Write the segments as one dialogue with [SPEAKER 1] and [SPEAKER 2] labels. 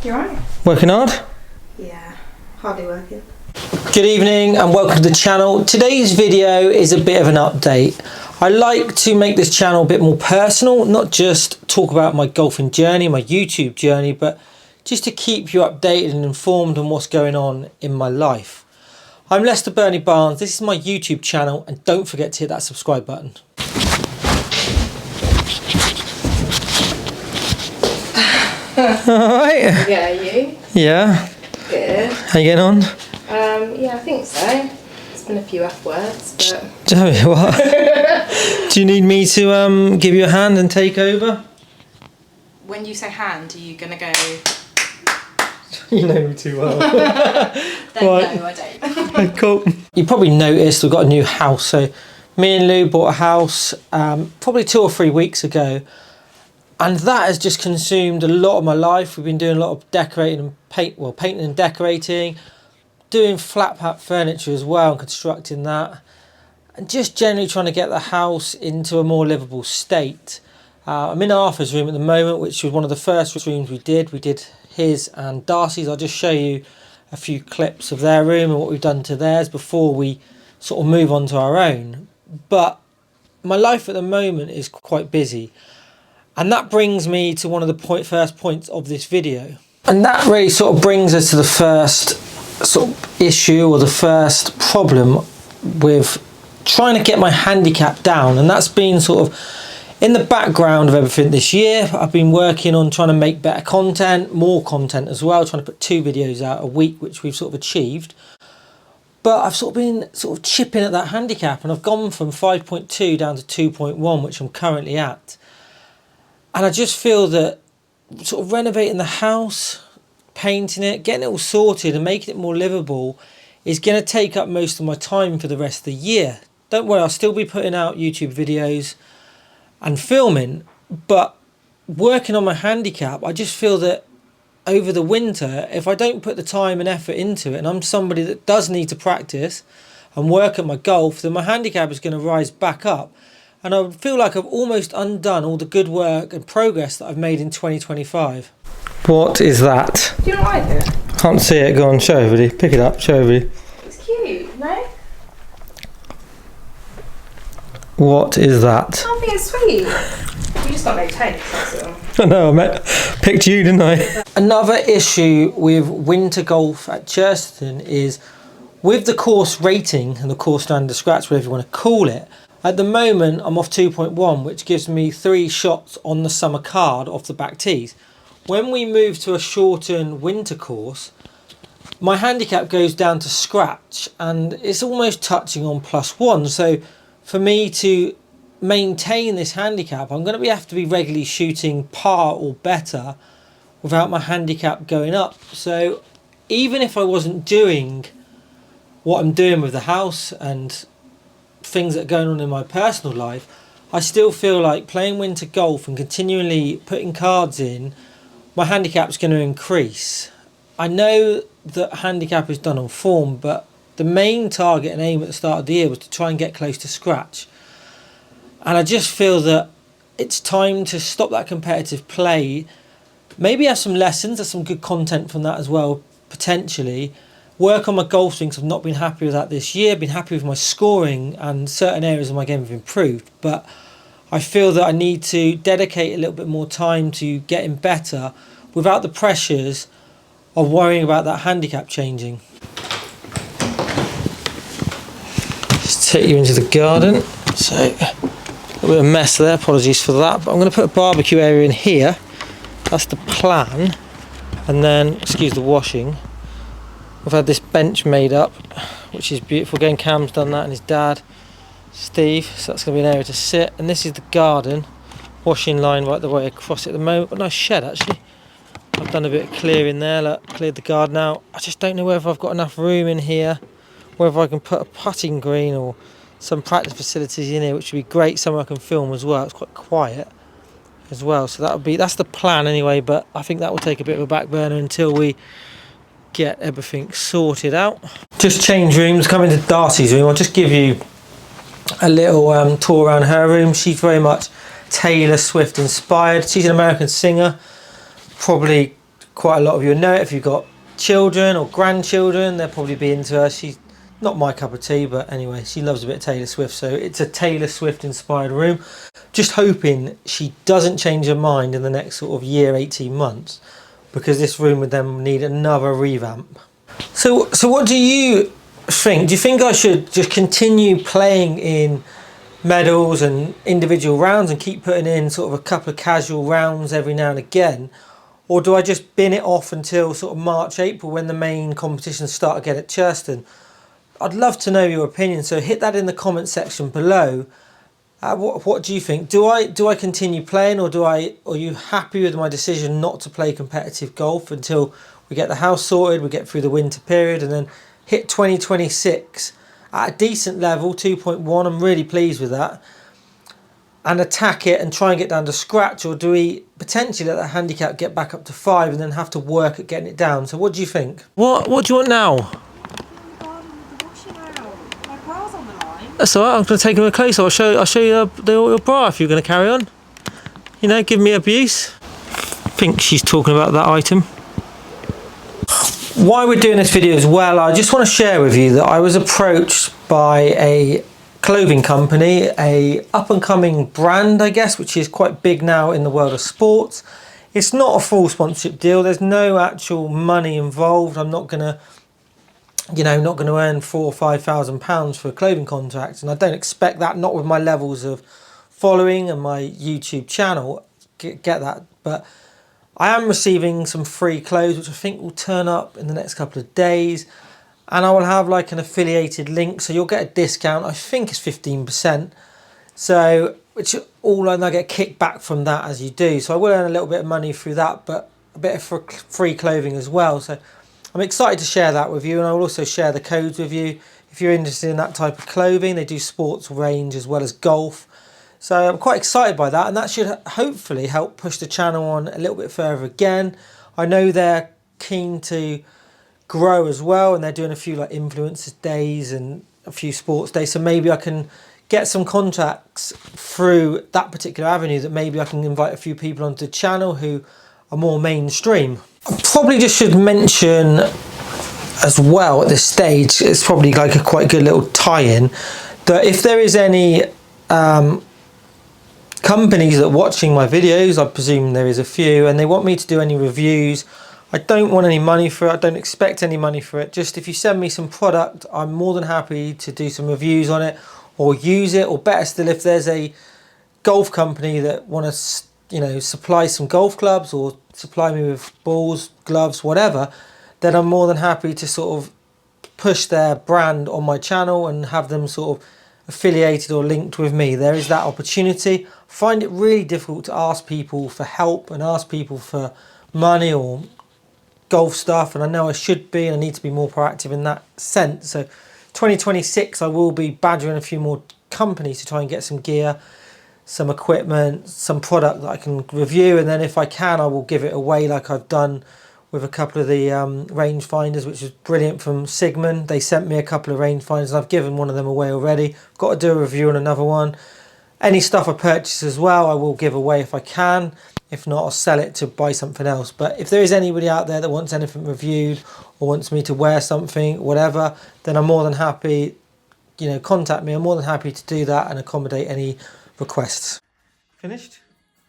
[SPEAKER 1] You alright?
[SPEAKER 2] Working hard?
[SPEAKER 1] Yeah, hardly working.
[SPEAKER 2] Good evening and welcome to the channel. Today's video is a bit of an update. I like to make this channel a bit more personal, not just talk about my golfing journey, my YouTube journey, but just to keep you updated and informed on what's going on in my life. I'm Lester Bernie Barnes, this is my YouTube channel, and don't forget to hit that subscribe button. Alright.
[SPEAKER 1] Yeah, you?
[SPEAKER 2] Yeah.
[SPEAKER 1] Good.
[SPEAKER 2] How you getting on?
[SPEAKER 1] Yeah, I think so. It's been a few F words, but...
[SPEAKER 2] What? Do you need me to give you a hand and take over?
[SPEAKER 1] When you say hand, are you going to go...
[SPEAKER 2] You know me too well.
[SPEAKER 1] Then
[SPEAKER 2] Right.
[SPEAKER 1] no, I don't.
[SPEAKER 2] Cool. You probably noticed we've got a new house. So me and Lou bought a house probably 2 or 3 weeks ago. And that has just consumed a lot of my life. We've been doing a lot of decorating and painting and decorating, doing flat pack furniture as well and constructing that, and just generally trying to get the house into a more livable state. I'm in Arthur's room at the moment, which was one of the first rooms we did. We did his and Darcy's. I'll just show you a few clips of their room and what we've done to theirs before we sort of move on to our own. But my life at the moment is quite busy. And that brings me to one of the first points of this video. And that really sort of brings us to the first sort of issue or the first problem with trying to get my handicap down. And that's been sort of in the background of everything this year. I've been working on trying to make better content, more content as well, trying to put 2 videos out a week, which we've sort of achieved. But I've sort of been chipping at that handicap, and I've gone from 5.2 down to 2.1, which I'm currently at. And I just feel that sort of renovating the house, painting it, getting it all sorted and making it more livable is going to take up most of my time for the rest of the year. Don't worry, I'll still be putting out YouTube videos and filming, but working on my handicap, I just feel that over the winter, if I don't put the time and effort into it, and I'm somebody that does need to practice and work at my golf, then my handicap is going to rise back up. And I feel like I've almost undone all the good work and progress that I've made in 2025. What is that?
[SPEAKER 1] Do you not like it?
[SPEAKER 2] Can't see it. Go on, show everybody. Pick it up, show everybody.
[SPEAKER 1] It's cute, no?
[SPEAKER 2] What is that?
[SPEAKER 1] I think it's sweet. You just got no taste, that's all.
[SPEAKER 2] I know, picked you, didn't I? Another issue with winter golf at Chesterton is with the course rating and the course standard scratch, whatever you want to call it. At the moment, I'm off 2.1, which gives me 3 shots on the summer card off the back tees. When we move to a shortened winter course, my handicap goes down to scratch and it's almost touching on +1. So for me to maintain this handicap, I'm going to have to be regularly shooting par or better without my handicap going up. So even if I wasn't doing what I'm doing with the house and things that are going on in my personal life, I still feel like playing winter golf and continually putting cards in, my handicap's going to increase. I know that handicap is done on form, but the main target and aim at the start of the year was to try and get close to scratch. And I just feel that it's time to stop that competitive play, maybe have some lessons, there's some good content from that as well, potentially. Work on my golf swings. I've not been happy with that this year. I've been happy with my scoring and certain areas of my game have improved. But I feel that I need to dedicate a little bit more time to getting better without the pressures of worrying about that handicap changing. Just take you into the garden. So a little bit of mess there. Apologies for that. But I'm going to put a barbecue area in here. That's the plan. And then, excuse the washing. We've had this bench made up, which is beautiful. Again, Cam's done that and his dad, Steve. So that's going to be an area to sit. And this is the garden. Washing line right the way across it at the moment. But nice shed, actually. I've done a bit of clearing there. Look, cleared the garden out. I just don't know whether I've got enough room in here. Whether I can put a putting green or some practice facilities in here, which would be great. Somewhere I can film as well. It's quite quiet as well. So that's the plan anyway. But I think that will take a bit of a back burner until we get everything sorted out. Just change rooms, come into Darcy's room. I'll just give you a little tour around her room. She's very much Taylor Swift inspired. She's an American singer, probably quite a lot of you know it. If you've got children or grandchildren, they'll probably be into her. She's not my cup of tea, but anyway, she loves a bit of Taylor Swift, so it's a Taylor Swift inspired room. Just hoping she doesn't change her mind in the next sort of year, 18 months, because this room would then need another revamp. So what do you think? Do you think I should just continue playing in medals and individual rounds and keep putting in sort of a couple of casual rounds every now and again? Or do I just bin it off until sort of March, April, when the main competitions start again at Churston? I'd love to know your opinion, so hit that in the comment section below. What do you think? Do I continue playing, or are you happy with my decision not to play competitive golf until we get the house sorted, we get through the winter period, and then hit 2026 at a decent level, 2.1, I'm really pleased with that, and attack it and try and get down to scratch? Or do we potentially let that handicap get back up to 5 and then have to work at getting it down? So what do you think? What do you want now? That's alright, I'm going to take him a closer. I'll show you your bra if you're going to carry on. You know, give me abuse. I think she's talking about that item. Why we're doing this video as well, I just want to share with you that I was approached by a clothing company, a up and coming brand, I guess, which is quite big now in the world of sports. It's not a full sponsorship deal. There's no actual money involved. I'm not going to, not going to earn £4,000 or £5,000 for a clothing contract, and I don't expect that, not with my levels of following and my YouTube channel. Get that, but I am receiving some free clothes, which I think will turn up in the next couple of days, and I will have like an affiliated link, so you'll get a discount. I think it's 15%, so which all I get kicked back from that as you do. So I will earn a little bit of money through that, but a bit of free clothing as well. So I'm excited to share that with you, and I will also share the codes with you if you're interested in that type of clothing. They do sports range as well as golf. So I'm quite excited by that, and that should hopefully help push the channel on a little bit further again. I know they're keen to grow as well, and they're doing a few like influencers days and a few sports days, so maybe I can get some contacts through that particular avenue, that maybe I can invite a few people onto the channel who are more mainstream. I probably just should mention as well at this stage, it's probably like a quite good little tie-in, that if there is any companies that are watching my videos, I presume there is a few, and they want me to do any reviews, I don't want any money for it, I don't expect any money for it. Just if you send me some product, I'm more than happy to do some reviews on it or use it. Or better still, if there's a golf company that want to supply some golf clubs or supply me with balls, gloves, whatever, then I'm more than happy to sort of push their brand on my channel and have them sort of affiliated or linked with me. There is that opportunity. I find it really difficult to ask people for help and ask people for money or golf stuff, and I know I should be, and I need to be more proactive in that sense. So 2026 I will be badgering a few more companies to try and get some gear, some equipment, some product that I can review, and then if I can, I will give it away like I've done with a couple of the range finders, which is brilliant from Sigmund. They sent me a couple of range finders, and I've given one of them away already. Got to do a review on another one. Any stuff I purchase as well, I will give away if I can. If not, I'll sell it to buy something else. But if there is anybody out there that wants anything reviewed or wants me to wear something, whatever, then I'm more than happy, contact me. I'm more than happy to do that and accommodate any requests. Finished?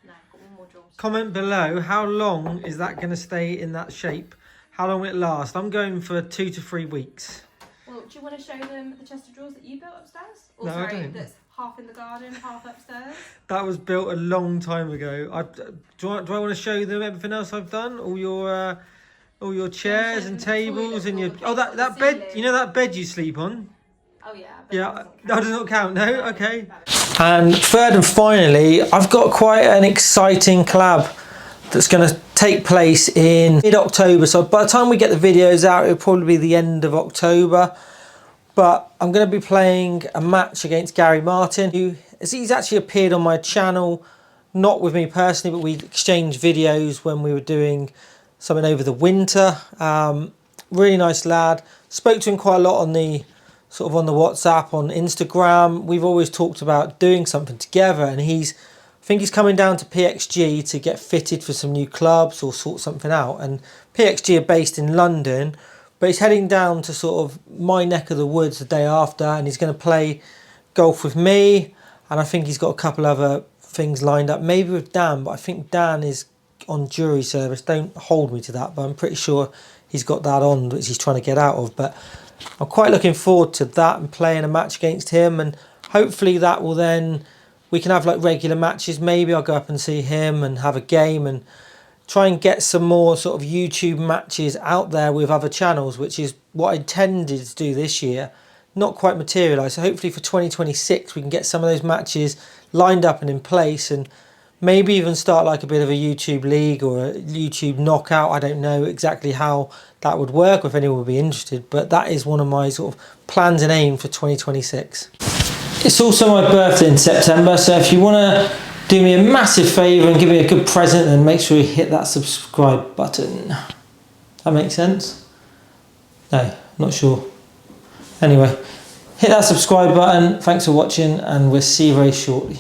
[SPEAKER 1] No, I've got one more drawer.
[SPEAKER 2] Comment below, how long is that going to stay in that shape? How long will it last? I'm going for 2 to 3 weeks.
[SPEAKER 1] Well, do you want to show them the chest of drawers that you built upstairs? Or
[SPEAKER 2] No, I don't.
[SPEAKER 1] that's half in the garden, half upstairs?
[SPEAKER 2] That was built a long time ago. Do I want to show them everything else I've done? All your chairs and tables and your that bed. You know that bed you sleep on?
[SPEAKER 1] Oh yeah.
[SPEAKER 2] Yeah, that does not count. No, okay. And third and finally, I've got quite an exciting collab that's going to take place in mid-October. So by the time we get the videos out, it'll probably be the end of October. But I'm going to be playing a match against Gary Martin, he's actually appeared on my channel, not with me personally, but we exchanged videos when we were doing something over the winter. Really nice lad. Spoke to him quite a lot on the WhatsApp, on Instagram. We've always talked about doing something together, and he's think he's coming down to PXG to get fitted for some new clubs or sort something out. And PXG are based in London, but he's heading down to sort of my neck of the woods the day after, and he's going to play golf with me. And I think he's got a couple other things lined up, maybe with Dan, but I think Dan is on jury service. Don't hold me to that, but I'm pretty sure he's got that on, which he's trying to get out of. But I'm quite looking forward to that and playing a match against him, and hopefully that will then, we can have like regular matches. Maybe I'll go up and see him and have a game and try and get some more sort of YouTube matches out there with other channels, which is what I intended to do this year. Not quite materialised. So hopefully for 2026 we can get some of those matches lined up and in place, and maybe even start like a bit of a YouTube league or a YouTube knockout. I don't know exactly how that would work, or if anyone would be interested, but that is one of my sort of plans and aim for 2026. It's also my birthday in September, so if you want to do me a massive favour and give me a good present, then make sure you hit that subscribe button. That makes sense? No, not sure. Anyway, hit that subscribe button. Thanks for watching, and we'll see you very shortly.